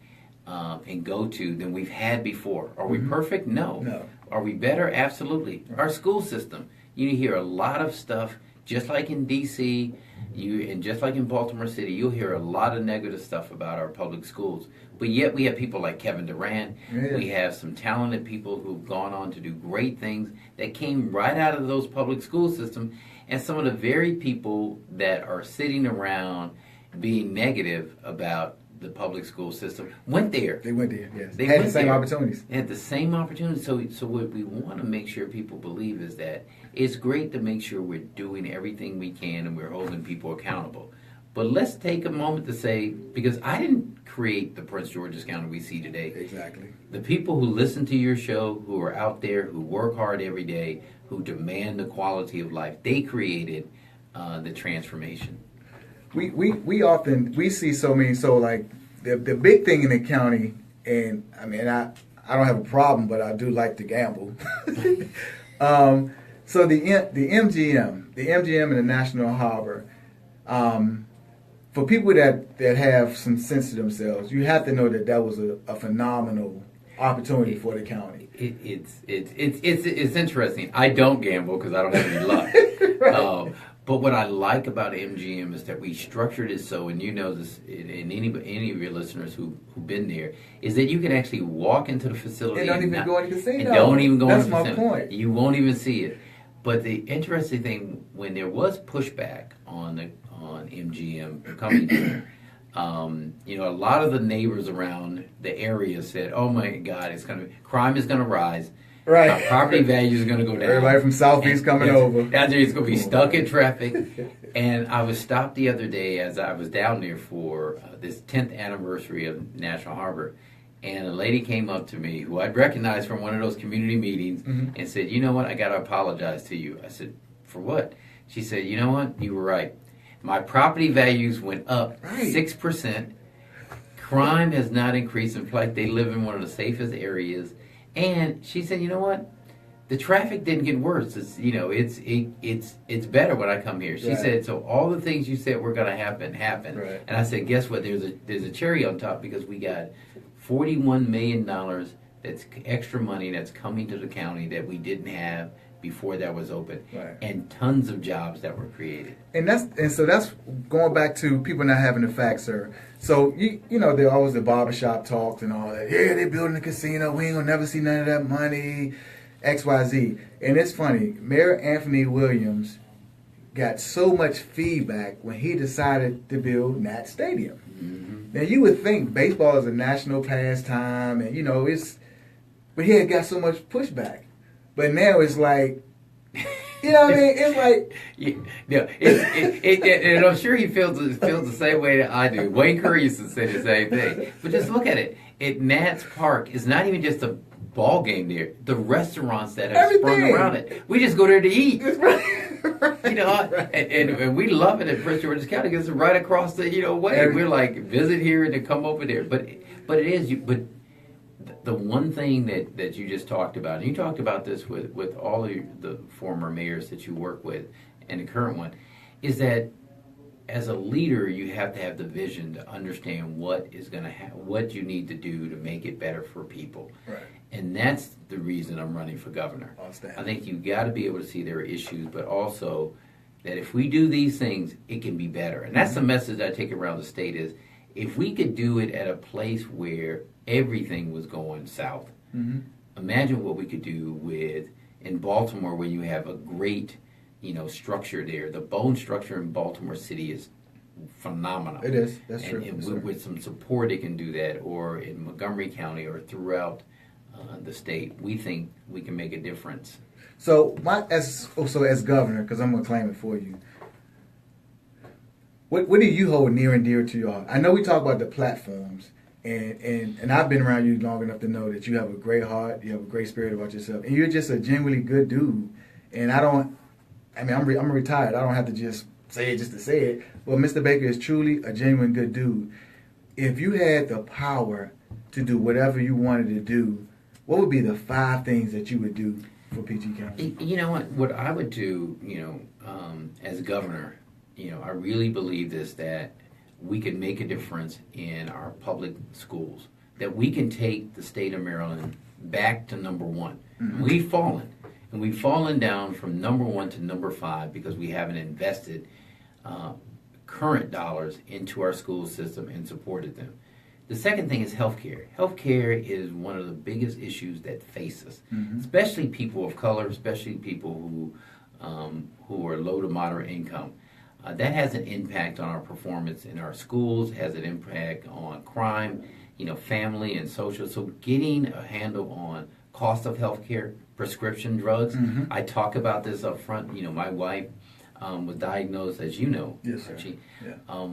D: and go to than we've had before. Are we perfect? No. Are we better? Absolutely. Right. Our school system. You hear a lot of stuff, just like in D.C., and just like in Baltimore City, you'll hear a lot of negative stuff about our public schools. But yet we have people like Kevin Durant. Yeah. We have some talented people who've gone on to do great things that came right out of those public school systems. And some of the very people that are sitting around being negative about the public school system went there.
C: They went there, yes. They had the same opportunities.
D: They had the same opportunities. So what we want to make sure people believe is that it's great to make sure we're doing everything we can and we're holding people accountable. But let's take a moment to say, because I didn't create the Prince George's County we see today.
C: Exactly.
D: The people who listen to your show, who are out there, who work hard every day, who demand the quality of life, they created the transformation.
C: We often see so many, the big thing in the county, and I mean I don't have a problem, but I do like to gamble. So the MGM and the National Harbor, for people that have some sense to themselves, you have to know that was a phenomenal opportunity for the county.
D: It's interesting. I don't gamble because I don't have any luck.
C: Right.
D: But what I like about MGM is that we structured it so, and you know this, and any of your listeners who've been there, is that you can actually walk into the facility
C: They don't even go in the casino.
D: and don't even go
C: That's
D: in the
C: my
D: casino.
C: point.
D: You won't even see it. But the interesting thing, when there was pushback on MGM coming here, you know, a lot of the neighbors around the area said, "Oh my God, crime is gonna rise."
C: Right.
D: Property values are going to go down.
C: Everybody from Southeast coming over.
D: It's going to be stuck in traffic. And I was stopped the other day as I was down there for this 10th anniversary of National Harbor. And a lady came up to me who I'd recognized from one of those community meetings and said, "You know what? I got to apologize to you." I said, "For what?" She said, "You know what? You were right. My property values went up 6%. Crime has not increased. In fact, they live in one of the safest areas." And she said, "You know what? The traffic didn't get worse. It's better when I come here." She said, "So all the things you said were going to happen happened."
C: Right.
D: And I said, "Guess what? There's a cherry on top because we got $41 million that's extra money that's coming to the county that we didn't have before that was open, and tons of jobs that were created."
C: So that's going back to people not having the facts, sir. So you know there always the barbershop talks and all that. Yeah, they building a casino. We ain't gonna never see none of that money. XYZ. And it's funny. Mayor Anthony Williams got so much feedback when he decided to build Nat Stadium. Mm-hmm. Now you would think baseball is a national pastime, and you know but he had got so much pushback. But now it's like, you know what I mean? It's like,
D: and I'm sure he feels the same way that I do. Wayne Curry used to say the same thing. But just look at it. At Nats Park, it's not even just a ball game there. The restaurants that have sprung around it. We just go there to eat. You know, and we love it in Prince George's County because it's right across the way. We're like visit here and then come over there. But it is the one thing that you just talked about, and you talked about this with all of the former mayors that you work with and the current one, is that as a leader you have to have the vision to understand what is going to what you need to do to make it better for people.
C: Right.
D: And that's the reason I'm running for governor. I think you've got to be able to see there are issues, but also that if we do these things, it can be better. And that's the message I take around the state is if we could do it at a place where everything was going south, imagine what we could do in Baltimore where you have a great, structure there. The bone structure in Baltimore City is phenomenal.
C: It is. That's true.
D: And with some support, it can do that. Or in Montgomery County or throughout the state, we think we can make a difference.
C: So as governor, because I'm going to claim it for you, what do you hold near and dear to your heart? I know we talk about the platforms, and I've been around you long enough to know that you have a great heart, you have a great spirit about yourself, and you're just a genuinely good dude. And I'm retired. I don't have to just say it just to say it. But Mr. Baker is truly a genuine good dude. If you had the power to do whatever you wanted to do, what would be the 5 things that you would do for PG County?
D: You know what I would do, as governor, I really believe that we can make a difference in our public schools, that we can take the state of Maryland back to number 1. Mm-hmm. We've fallen down from number 1 to number 5 because we haven't invested current dollars into our school system and supported them. The second thing is healthcare. Healthcare is one of the biggest issues that face us, especially people of color, especially people who are low to moderate income. That has an impact on our performance in our schools, has an impact on crime, family and social. So getting a handle on cost of healthcare, prescription drugs. I talk about this up front. My wife was diagnosed, as you know,
C: yes,
D: Archie,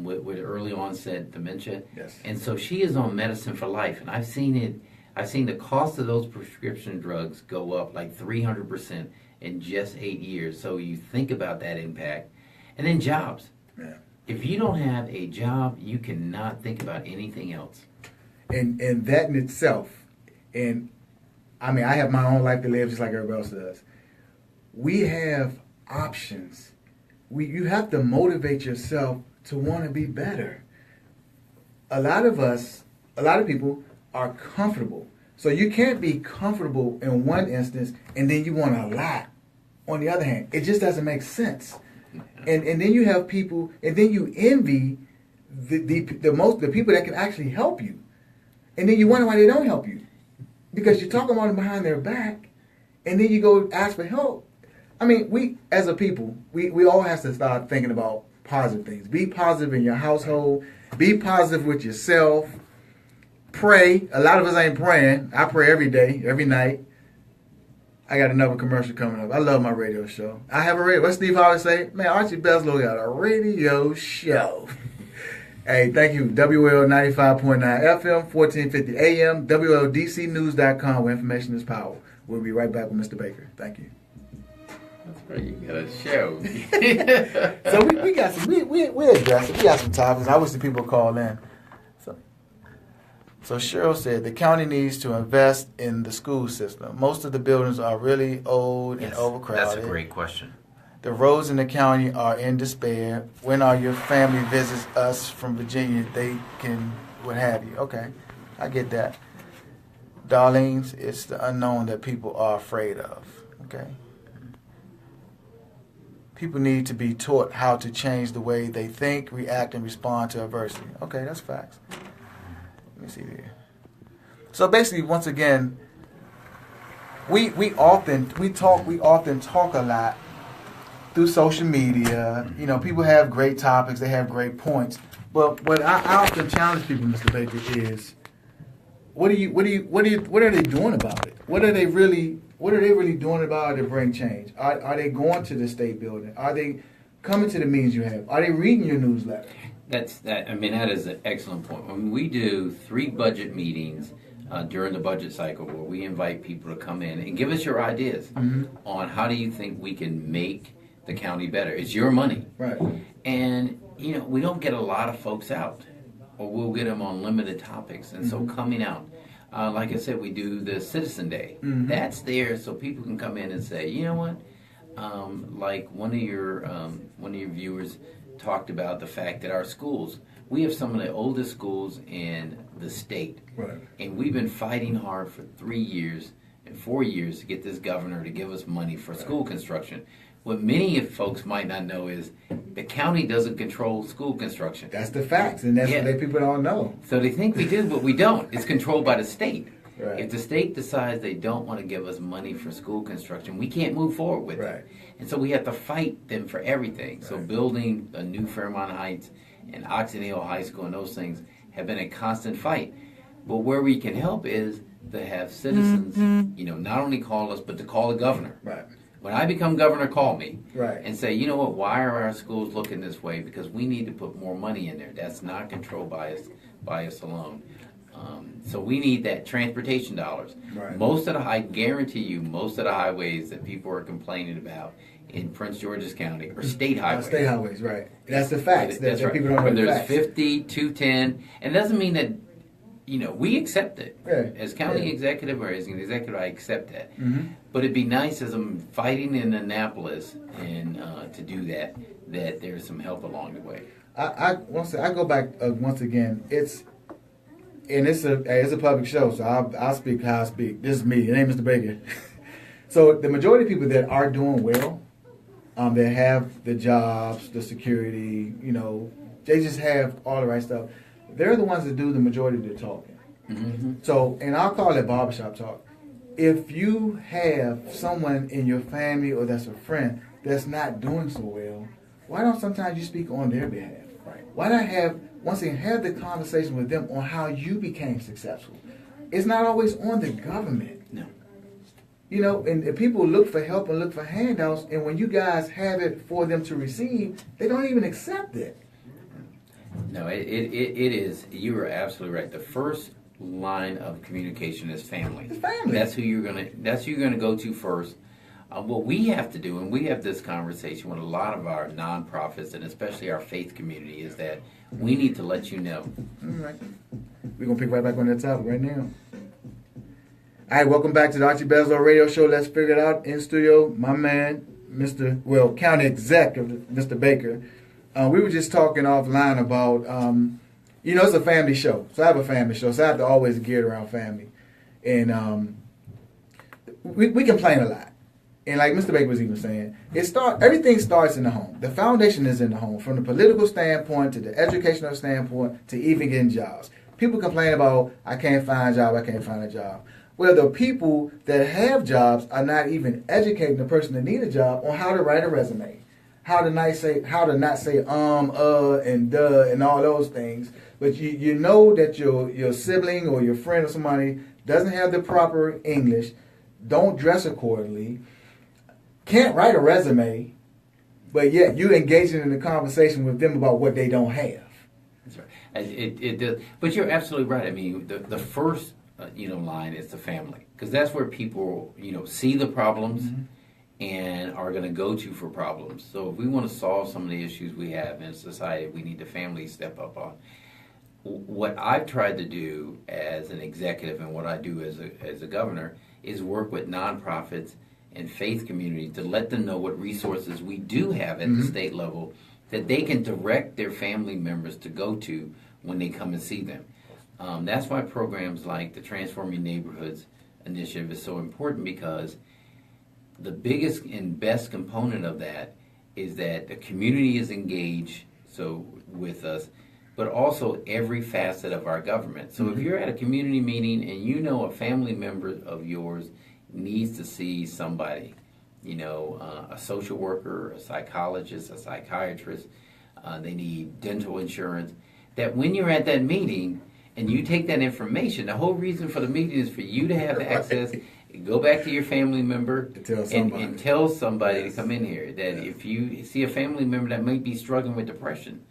D: with early onset dementia.
C: Yes.
D: And so she is on medicine for life. And I've seen it. I've seen the cost of those prescription drugs go up like 300% in just 8 years. So you think about that impact. And then jobs.
C: Yeah.
D: If you don't have a job, you cannot think about anything else.
C: And that in itself, and I have my own life to live just like everybody else does. We have options. You have to motivate yourself to want to be better. A lot of people are comfortable. So you can't be comfortable in one instance and then you want a lot on the other hand. It just doesn't make sense. And then you have people, and then you envy the people that can actually help you. And then you wonder why they don't help you. Because you're talking about them behind their back, and then you go ask for help. I mean, we, as a people, we all have to start thinking about positive things. Be positive in your household. Be positive with yourself. Pray. A lot of us ain't praying. I pray every day, every night. I got another commercial coming up. I love my radio show. I have a radio. What Steve Harvey say? Man, Archie Beslow got a radio show. Hey, thank you. WL 95.9 FM, 1450 AM, WLDCnews.com, where information is power. We'll be right back with Mr. Baker. Thank you.
D: That's right. You got a show.
C: So we got some, we addressed it. We got some topics. I wish the people call in. So Cheryl said the county needs to invest in the school system. Most of the buildings are really old and overcrowded.
D: That's a great question.
C: The roads in the county are in despair. When are your family visits us from Virginia? They can, what have you. Okay, I get that. Darlene's, it's the unknown that people are afraid of. Okay. People need to be taught how to change the way they think, react, and respond to adversity. Okay, that's facts. Let me see here. So basically, once again, we often talk a lot through social media. You know, people have great topics, they have great points. But what I often challenge people, Mr. Baker, is what are they doing about it? What are they really doing about it to bring change? Are they going to the state building? Are they coming to the meetings you have? Are they reading your newsletter?
D: That is an excellent point. When we do 3 budget meetings during the budget cycle, where we invite people to come in and give us your ideas on how do you think we can make the county better. It's your money,
C: right?
D: And we don't get a lot of folks out, or we'll get them on limited topics. And so coming out, like I said, we do the Citizen Day. That's there so people can come in and say, you know what, like one of your viewers talked about the fact that our schools, we have some of the oldest schools in the state.
C: Right.
D: And we've been fighting hard for 3 years and 4 years to get this governor to give us money for school construction. What many folks might not know is the county doesn't control school construction.
C: That's the facts, and that's what people don't know.
D: So they think we do, but we don't. It's controlled by the state.
C: Right.
D: If the state decides they don't want to give us money for school construction, we can't move forward with it. And so we have to fight them for everything. So building a new Fairmont Heights and Oxon Hill High School and those things have been a constant fight. But where we can help is to have citizens, not only call us, but to call the governor.
C: Right.
D: When I become governor, call me
C: and
D: say, you know what, why are our schools looking this way? Because we need to put more money in there. That's not controlled by us alone. So we need that transportation dollars. Right. I guarantee you, most of the highways that people are complaining about in Prince George's County are state highways.
C: State highways, right. That's the facts.
D: That's right.
C: People don't know
D: when
C: the
D: there's
C: facts.
D: 50, 210, and it doesn't mean that, we accept it.
C: Yeah.
D: As county executive or as an executive, I accept that. But it'd be nice as I'm fighting in Annapolis and to do that there's some help along the way.
C: I go back once again. It's a public show, so I'll speak how I speak. This is me. It ain't Mr. Baker. So the majority of people that are doing well, that have the jobs, the security, they just have all the right stuff. They're the ones that do the majority of the talking. So, and I'll call it barbershop talk. If you have someone in your family or that's a friend that's not doing so well, why don't sometimes you speak on their behalf? Right. Why not have the conversation with them on how you became successful? It's not always on the government.
D: No.
C: And people look for help and look for handouts, and when you guys have it for them to receive, they don't even accept it.
D: No, it is. You are absolutely right. The first line of communication is family.
C: It's family.
D: That's who you're gonna go to first. What we have to do, and we have this conversation with a lot of our nonprofits and especially our faith community, is that we need to let you know.
C: All right. We're going to pick right back on that topic right now. All right, welcome back to the Archie Beslow Radio Show. Let's figure it out. In studio, my man, County Executive, Mr. Baker. We were just talking offline about, it's a family show. So I have a family show, so I have to always gear it around family. And we complain a lot. And like Mr. Baker was even saying, everything starts in the home. The foundation is in the home, from the political standpoint to the educational standpoint to even getting jobs. People complain about, I can't find a job. Well, the people that have jobs are not even educating the person that need a job on how to write a resume, how to not say and duh and all those things. But you know that your sibling or your friend or somebody doesn't have the proper English, don't dress accordingly, can't write a resume, but yet you're engaging in a conversation with them about what they don't have.
D: That's right. It does, but you're absolutely right. I mean, the first line is the family, because that's where people see the problems and are going to go to for problems. So if we want to solve some of the issues we have in society, we need the family to step up on. What I've tried to do as an executive and what I do as a governor is work with nonprofits and faith communities to let them know what resources we do have at the state level that they can direct their family members to go to when they come and see them. That's why programs like the Transforming Neighborhoods initiative is so important, because the biggest and best component of that is that the community is engaged with us, but also every facet of our government. So if you're at a community meeting and a family member of yours needs to see somebody, a social worker, a psychologist, a psychiatrist, they need dental insurance, that when you're at that meeting and you take that information, the whole reason for the meeting is for you to have access, go back to your family member and tell somebody to come in here. That if you see a family member that might be struggling with depression,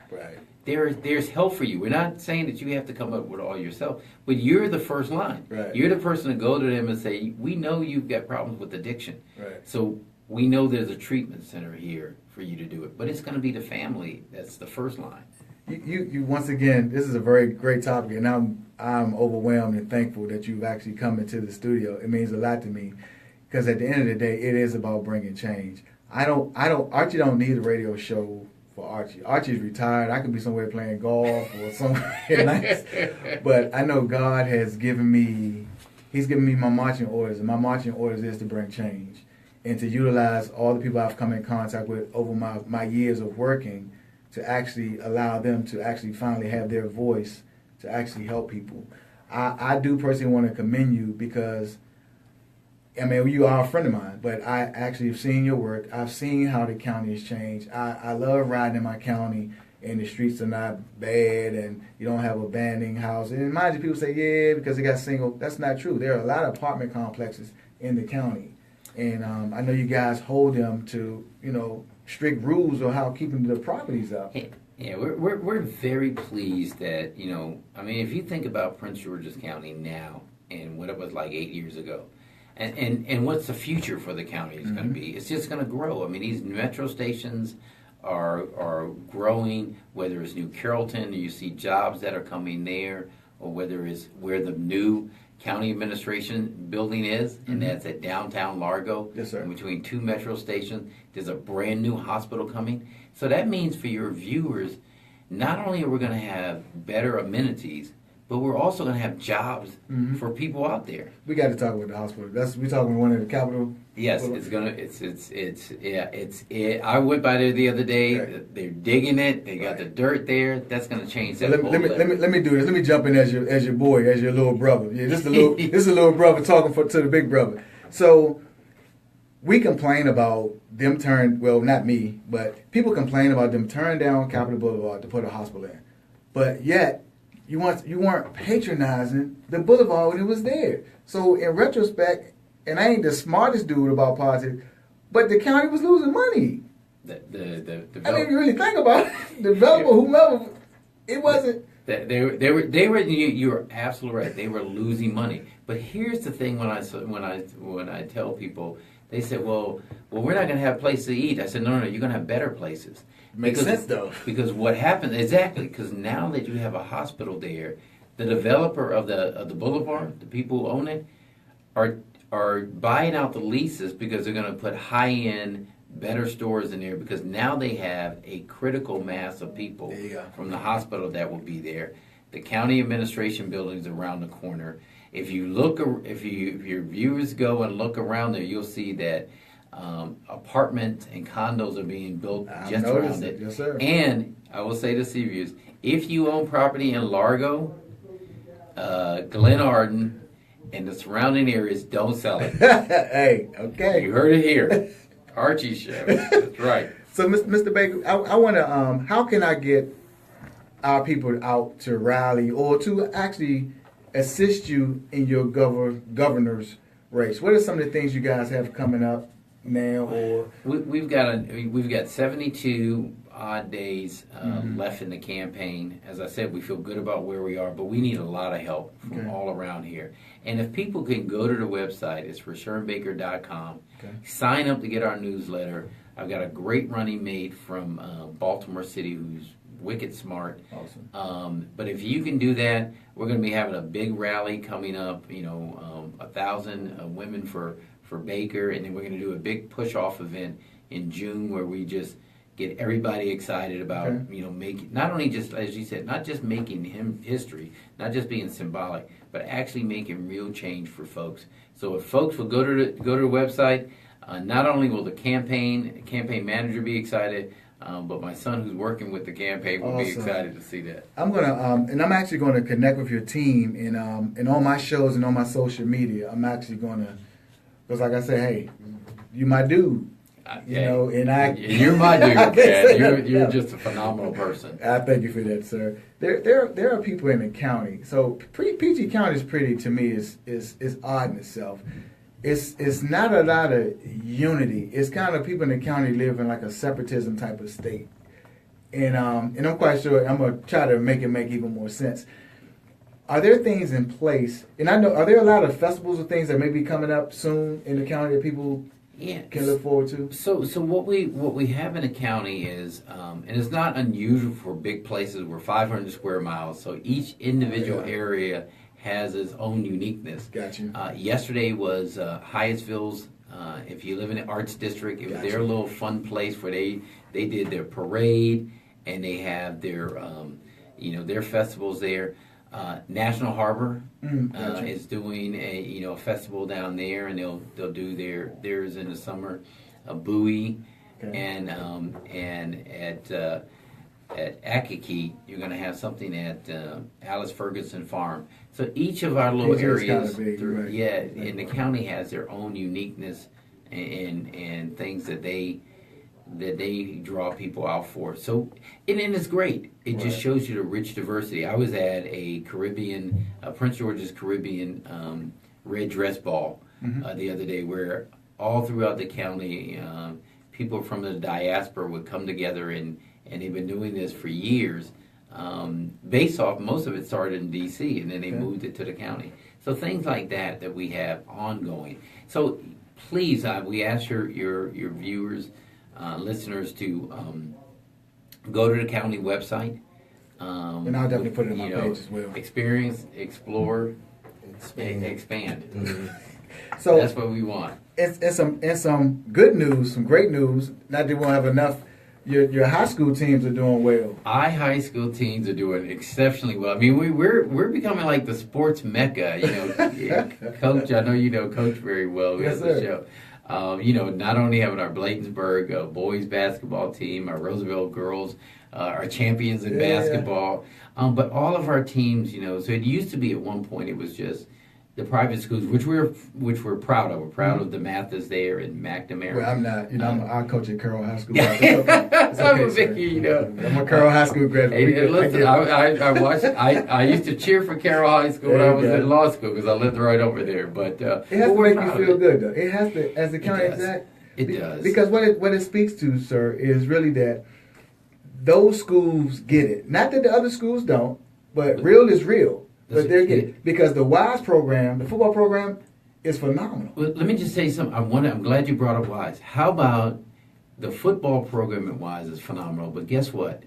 D: there's help for you. We're not saying that you have to come up with it all yourself, but you're the first line. You're the person to go to them and say, we know you've got problems with addiction. So we know there's a treatment center here for you to do it. But it's going to be the family that's the first line.
C: You once again, this is a very great topic, and I'm overwhelmed and thankful that you've actually come into the studio. It means a lot to me, because at the end of the day, it is about bringing change. Archie don't need a radio show for Archie. Archie's retired. I could be somewhere playing golf or somewhere nice. But I know God has given me, He's given me my marching orders, and my marching orders is to bring change and to utilize all the people I've come in contact with over my years of working to actually allow them to actually finally have their voice to actually help people. I do personally want to commend you, because you are a friend of mine, but I actually have seen your work. I've seen how the county has changed. I love riding in my county, and the streets are not bad, and you don't have abandoned houses. And mind you, people say, yeah, because they got single. That's not true. There are a lot of apartment complexes in the county. And I know you guys hold them to, strict rules on how keeping the properties up.
D: Yeah, we're very pleased that, if you think about Prince George's County now and what it was like 8 years ago, and what's the future for the county is going to be, it's just going to grow. I mean, these metro stations are growing, whether it's New Carrollton, you see jobs that are coming there, or whether it's where the new county administration building is, and that's at downtown Largo.
C: Yes, sir.
D: In between two metro stations, there's a brand new hospital coming. So that means for your viewers, not only are we going to have better amenities, but we're also going to have jobs for people out there. We
C: got to talk about the hospital. We talking one at the Capitol.
D: Yes, it's gonna. I went by there the other day. Right. They're digging it. They got the dirt there. That's gonna change that.
C: Let me do this. Let me jump in as your boy, as your little brother. Yeah, this is a little brother talking to the big brother. So we complain about them not me, but people complain about them turning down Capitol Boulevard to put a hospital in, but yet you weren't patronizing the boulevard when it was there. So in retrospect. And I ain't the smartest dude about politics, but the county was losing money. I mean, if you really think about it, developer, whomever, it wasn't.
D: They were. You were absolutely right. They were losing money. But here's the thing: when I tell people, they said, "Well, we're not going to have places to eat." I said, "No, you're going to have better places."
C: Makes sense, though.
D: Because what happened exactly? Because now that you have a hospital there, the developer of the boulevard, the people who own it, are buying out the leases because they're going to put high-end, better stores in there, because now they have a critical mass of people from the hospital that will be there. The county administration building's around the corner. If you look, if your viewers go and look around there, you'll see that apartments and condos are being built just around it.
C: Yes, sir.
D: And I will say to Seaviews, if you own property in Largo, Glen Arden, and the surrounding areas, don't sell it.
C: Hey, okay.
D: You heard it here. Archie show. That's right.
C: So, Mr. Baker, I want to, how can I get our people out to rally or to actually assist you in your governor's race? What are some of the things you guys have coming up now? Or
D: We've got 72 odd days left in the campaign. As I said, we feel good about where we are, but we need a lot of help from all around here. And if people can go to the website, it's rushernbaker.com. Sign up to get our newsletter. I've got a great running mate from Baltimore City who's wicked smart.
C: Awesome.
D: But if you can do that, we're going to be having a big rally coming up. 1,000 women for Baker, and then we're going to do a big push-off event in June where we just get everybody excited about making, not only just, as you said, not just making him history, not just being symbolic, but actually making real change for folks. So if folks will go to the website, not only will the campaign manager be excited, but my son who's working with the campaign will be excited to see that.
C: I'm gonna, and I'm actually gonna connect with your team, and on my shows and on my social media, I'm actually gonna, because like I said, hey, you my dude. And
D: you're my dude, man. You're just a phenomenal person.
C: I thank you for that, sir. There are people in the county. So PG County is pretty, to me, is odd in itself. It's not a lot of unity. It's kind of people in the county live in like a separatism type of state. And I'm quite sure I'm gonna try to make even more sense. Are there things in place? And I know, are there a lot of festivals or things that may be coming up soon in the county that people can look forward to?
D: So what we have in the county is, and it's not unusual for big places. We're 500 square miles, so each individual area has its own uniqueness.
C: Gotcha.
D: Yesterday was Hyattsville's. If you live in the Arts District, it was their little fun place where they did their parade and they have their their festivals there. National Harbor is doing a festival down there, and they'll do theirs in the summer. Bowie and at Akakeet, you're going to have something at Alice Ferguson Farm. So each of our little areas, in the county has their own uniqueness and things that they draw people out for. So, and it's great. It just shows you the rich diversity. I was at a Caribbean, Prince George's Caribbean red dress ball the other day, where all throughout the county, people from the diaspora would come together, and they've been doing this for years. Based off, most of it started in D.C. and then they moved it to the county. So things like that we have ongoing. So please, we ask your viewers, listeners to go to the county website.
C: And I'll definitely put it on my page as well.
D: Experience, explore, expand.
C: So
D: that's what we want.
C: And some good news, some great news. Not that we won't have enough. Your high school teams are doing well.
D: Our high school teams are doing exceptionally well. I mean, we're becoming like the sports mecca. Coach, I know you know Coach very well.
C: Yes,
D: the show. Not only having our Bladensburg boys basketball team, our Roosevelt girls, our champions in basketball, but all of our teams. So it used to be at one point it was just the private schools, which we're proud of. We're proud of the Mathis there in McNamara.
C: Well, I'm not. I coach at Carroll High School. It's okay, I'm a Carroll High School graduate.
D: Hey, listen, I watched. I used to cheer for Carroll High School when I was in law school because I lived right over there. But
C: it has to make you feel good, though. It has to, as a county exec.
D: It does.
C: Because what it speaks to, sir, is really that those schools get it. Not that the other schools don't, but real is real. But they're getting it. Because the WISE program, the football program, is phenomenal.
D: Well, let me just say something. I'm glad you brought up WISE. How about the football program at WISE is phenomenal, but guess what?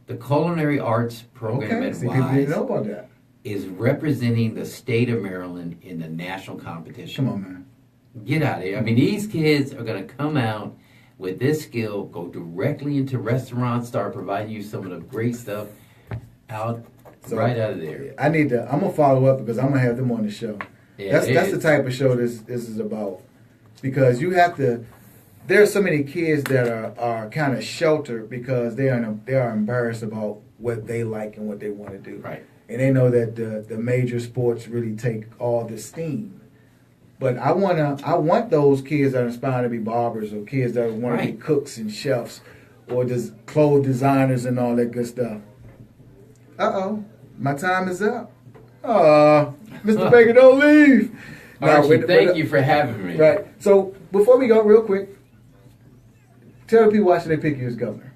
D: The culinary arts program at WISE
C: people didn't know about that.
D: Is representing the state of Maryland in the national competition.
C: Come on, man.
D: Get out of here. I mean, these kids are going to come out with this skill, go directly into restaurants, start providing you some of the great stuff out
C: So
D: right out of there.
C: I'm gonna follow up because I'm gonna have them on the show.
D: Yeah,
C: That's the type of show this is about, because you have to. There are so many kids that are kind of sheltered because they are embarrassed about what they like and what they want to do.
D: Right.
C: And they know that the major sports really take all the steam. But I want those kids that are inspired to be barbers, or kids that want to be cooks and chefs, or just clothes designers and all that good stuff. My time is up. Mr. Baker, don't leave.
D: Archie, thank you for having me.
C: Right. So before we go, real quick, tell the people why should they pick you as governor.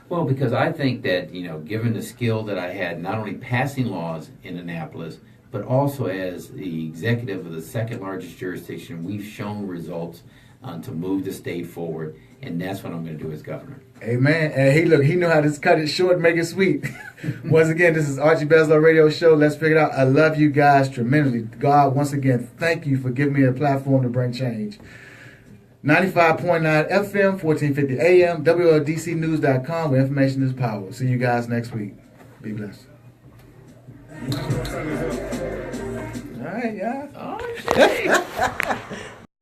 D: Well, because I think that, given the skill that I had, not only passing laws in Annapolis, but also as the executive of the second largest jurisdiction, we've shown results to move the state forward, and that's what I'm going to do as governor.
C: Amen. And he know how to cut it short and make it sweet. Once again, this is Archie Beslow Radio Show. Let's figure it out. I love you guys tremendously. God, once again, thank you for giving me a platform to bring change. 95.9 FM, 1450 AM, WLDCnews.com, where information is power. See you guys next week. Be blessed. All right, y'all.
D: Oh, shit.